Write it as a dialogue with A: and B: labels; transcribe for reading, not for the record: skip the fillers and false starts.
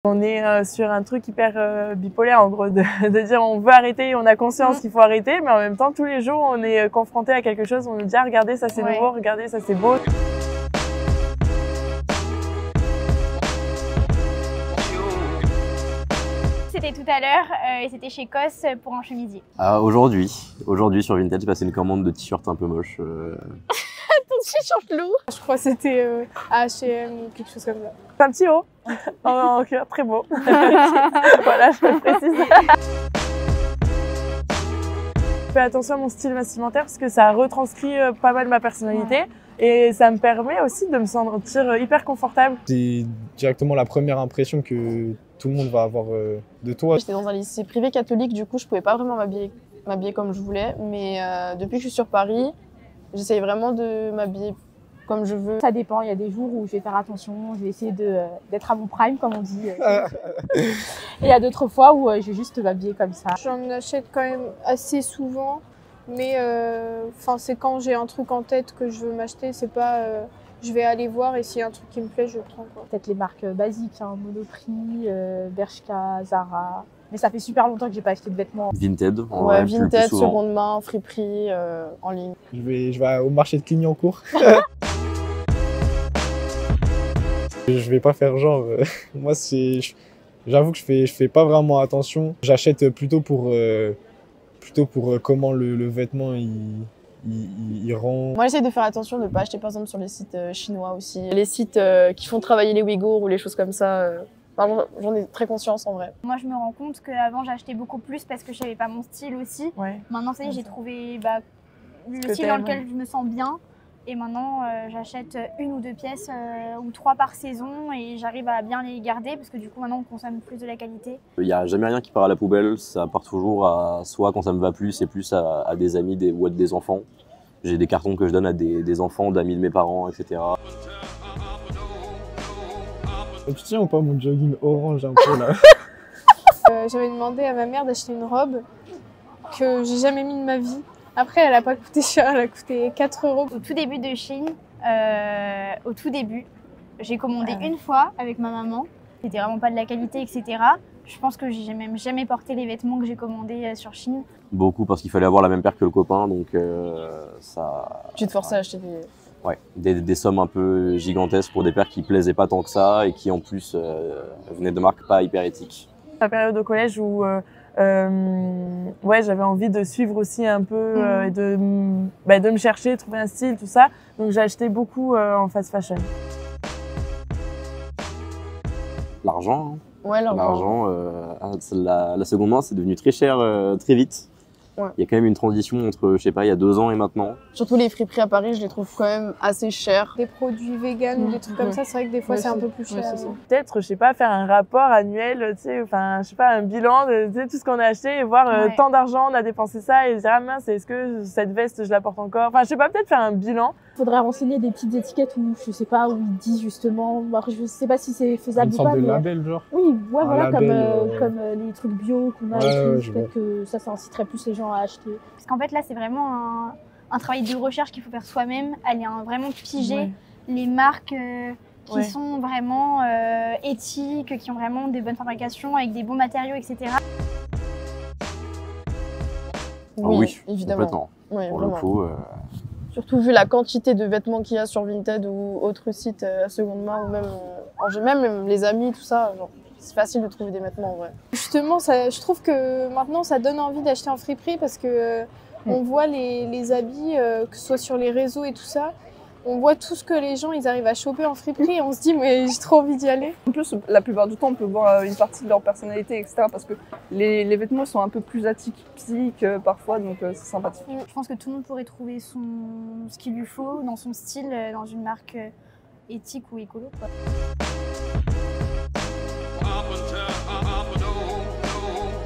A: On est sur un truc hyper bipolaire en gros, de dire on veut arrêter, on a conscience qu'il faut arrêter, mais en même temps tous les jours on est confronté à quelque chose, on nous dit ah, regardez ça c'est nouveau, regardez ça c'est beau.
B: C'était tout à l'heure et c'était chez COS pour un chemisier.
C: Aujourd'hui sur Vinted, j'ai passé une commande de t-shirt un peu moche.
B: Ton t-shirt lourd.
D: Je crois que c'était H&M ou quelque chose comme ça.
A: C'est un petit haut en cuir très beau. Voilà, je le précise. Je fais attention à mon style vestimentaire parce que ça retranscrit pas mal ma personnalité et ça me permet aussi de me sentir hyper confortable.
E: C'est directement la première impression que tout le monde va avoir de toi.
F: J'étais dans un lycée privé catholique, du coup je pouvais pas vraiment m'habiller comme je voulais, mais depuis que je suis sur Paris, j'essaye vraiment de m'habiller comme je veux.
G: Ça dépend, il y a des jours où je vais faire attention, je vais essayer d'être à mon prime comme on dit. Et il y a d'autres fois où je vais juste m'habiller comme ça.
D: J'en achète quand même assez souvent, mais c'est quand j'ai un truc en tête que je veux m'acheter, c'est pas je vais aller voir et s'il y a un truc qui me plaît, je le prends.
G: Peut-être les marques basiques, hein, Monoprix, Bershka, Zara. Mais ça fait super longtemps que j'ai pas acheté de vêtements.
C: Vinted,
F: ouais, Vinted, seconde main, friperie, en ligne.
E: Je vais au marché de Clignancourt. Je vais pas faire genre. Moi, j'avoue que je fais pas vraiment attention. J'achète plutôt pour comment le vêtement il rend.
F: Moi, j'essaie de faire attention de ne pas acheter par exemple sur les sites chinois aussi. Les sites qui font travailler les Ouïghours ou les choses comme ça. J'en ai très conscience en vrai.
B: Moi, je me rends compte qu'avant, j'achetais beaucoup plus parce que je savais pas mon style aussi.
A: Ouais.
B: Maintenant, ça y est, j'ai trouvé le style dans lequel je me sens bien. Et maintenant, j'achète 1 ou 2 pièces ou 3 par saison et j'arrive à bien les garder parce que du coup, maintenant, on consomme plus de la qualité.
C: Il n'y a jamais rien qui part à la poubelle, ça part toujours à soit quand ça me va plus et plus à des amis ou à des enfants. J'ai des cartons que je donne à des enfants, d'amis de mes parents, etc.
E: Tu tiens ou pas mon jogging orange un peu là?
D: J'avais demandé à ma mère d'acheter une robe que j'ai jamais mis de ma vie. Après, elle a pas coûté cher, elle a coûté 4 €.
B: Au tout début de Shein, j'ai commandé une fois avec ma maman. C'était vraiment pas de la qualité, etc. Je pense que j'ai même jamais porté les vêtements que j'ai commandés sur Shein.
C: Beaucoup parce qu'il fallait avoir la même paire que le copain, donc ça...
F: Tu te forçais à acheter
C: des sommes un peu gigantesques pour des paires qui plaisaient pas tant que ça et qui en plus venaient de marques pas hyper éthiques.
A: La période au collège où j'avais envie de suivre aussi un peu et de me chercher, trouver un style, tout ça. Donc j'ai acheté beaucoup en fast fashion.
C: L'argent, hein.
F: Ouais, l'argent.
C: La seconde main, c'est devenu très cher très vite. Ouais. Il y a quand même une transition entre, je sais pas, il y a 2 ans et maintenant.
F: Surtout les friperies à Paris, je les trouve quand même assez chers.
D: Des produits véganes ou des trucs comme ça, c'est vrai que des fois c'est un peu plus cher.
A: Peut-être, je sais pas, faire un rapport annuel, tu sais, enfin, je sais pas, un bilan de tout ce qu'on a acheté et voir tant d'argent on a dépensé ça et se dire ah mince, est-ce que cette veste je la porte encore? Enfin, je sais pas, peut-être faire un bilan.
G: Faudrait renseigner des petites étiquettes où je sais pas où ils disent justement. Je sais pas si c'est faisable ou pas.
E: Une sorte de label genre.
G: Oui, ouais, voilà,
E: label,
G: comme les trucs bio qu'on a. Peut-être que ça inciterait plus les gens à acheter.
B: Parce qu'en fait là, c'est vraiment un travail de recherche qu'il faut faire soi-même, aller vraiment piger les marques qui sont vraiment éthiques, qui ont vraiment des bonnes fabrications avec des bons matériaux, etc.
C: Oui,
F: évidemment.
C: Complètement.
F: Oui,
C: pour
F: vraiment.
C: le coup.
F: Surtout vu la quantité de vêtements qu'il y a sur Vinted ou autres sites à seconde main, ou même les amis, tout ça, c'est facile de trouver des vêtements en vrai.
D: Justement, je trouve que maintenant ça donne envie d'acheter en friperie parce que on voit les habits, que ce soit sur les réseaux et tout ça, on voit tout ce que les gens ils arrivent à choper en friperie et on se dit mais j'ai trop envie d'y aller.
H: En plus, la plupart du temps, on peut voir une partie de leur personnalité, etc. Parce que les vêtements sont un peu plus atypiques parfois, donc c'est sympathique.
B: Je pense que tout le monde pourrait trouver ce qu'il lui faut dans son style, dans une marque éthique ou écolo, quoi.